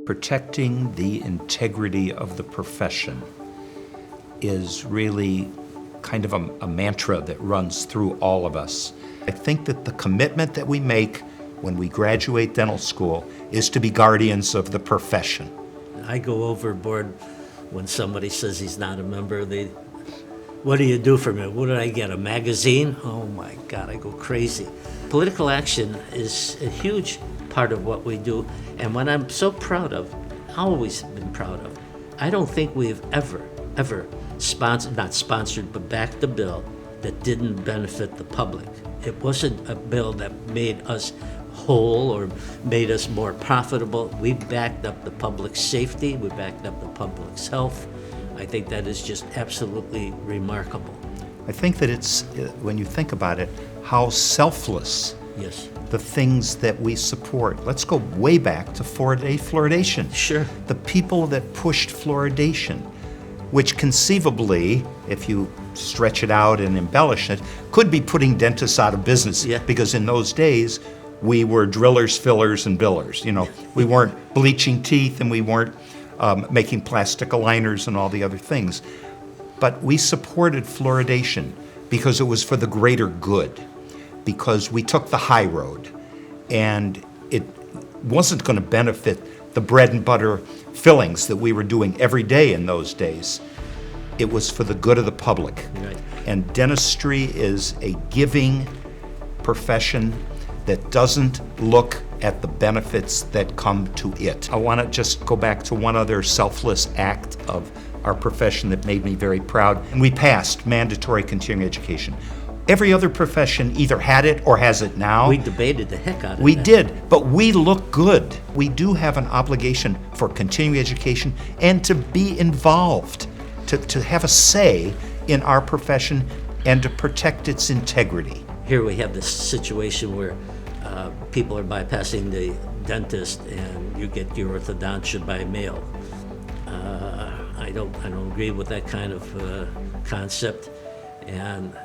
Protecting the integrity of the profession is really kind of a mantra that runs through all of us. I think that the commitment that we make when we graduate dental school is to be guardians of the profession. I go overboard when somebody says he's not a member. What do you do for me? What did I get, a magazine? Oh my God, I go crazy. Political action is a huge part of what we do, and what I'm so proud of, always been proud of, I don't think we've ever sponsored, but backed a bill that didn't benefit the public. It wasn't a bill that made us whole or made us more profitable. We backed up the public's safety, we backed up the public's health. I think that is just absolutely remarkable. I think that it's, when you think about it, how selfless Yes. the things that we support. Let's go way back to fluoridation. Sure. The people that pushed fluoridation, which conceivably, if you stretch it out and embellish it, could be putting dentists out of business. Yeah. Because in those days, we were drillers, fillers, and billers. You know, we weren't bleaching teeth and we weren't making plastic aligners and all the other things. But we supported fluoridation because it was for the greater good, because we took the high road, and it wasn't going to benefit the bread and butter fillings that we were doing every day in those days. It was for the good of the public. Right. And dentistry is a giving profession that doesn't look at the benefits that come to it. I want to just go back to one other selfless act of our profession that made me very proud. And we passed mandatory continuing education. Every other profession either had it or has it now. We debated the heck out of it. We did, but we look good. We do have an obligation for continuing education and to be involved, to have a say in our profession and to protect its integrity. Here we have this situation where people are bypassing the dentist and you get your orthodontia by mail. I don't agree with that kind of concept, and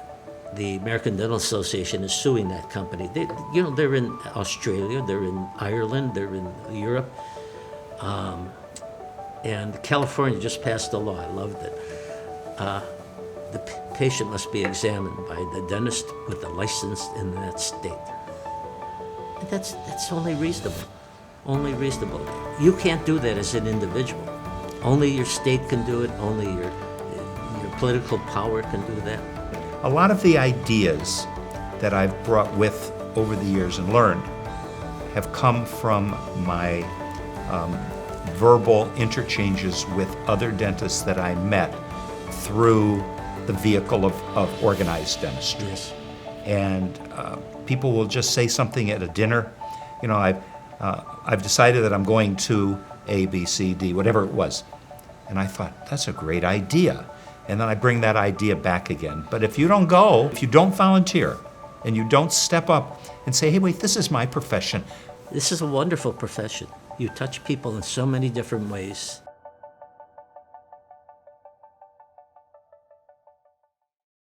the American Dental Association is suing that company. They're in Australia, they're in Ireland, they're in Europe, and California just passed a law. I loved it. The patient must be examined by the dentist with a license in that state. And that's only reasonable. Only reasonable. You can't do that as an individual. Only your state can do it. Only your political power can do that. A lot of the ideas that I've brought with over the years and learned have come from my verbal interchanges with other dentists that I met through the vehicle of organized dentistry. Yes. And people will just say something at a dinner. You know, I've decided that I'm going to A, B, C, D, whatever it was. And I thought, that's a great idea. And then I bring that idea back again. But if you don't go, if you don't volunteer, and you don't step up and say, hey, wait, this is my profession. This is a wonderful profession. You touch people in so many different ways.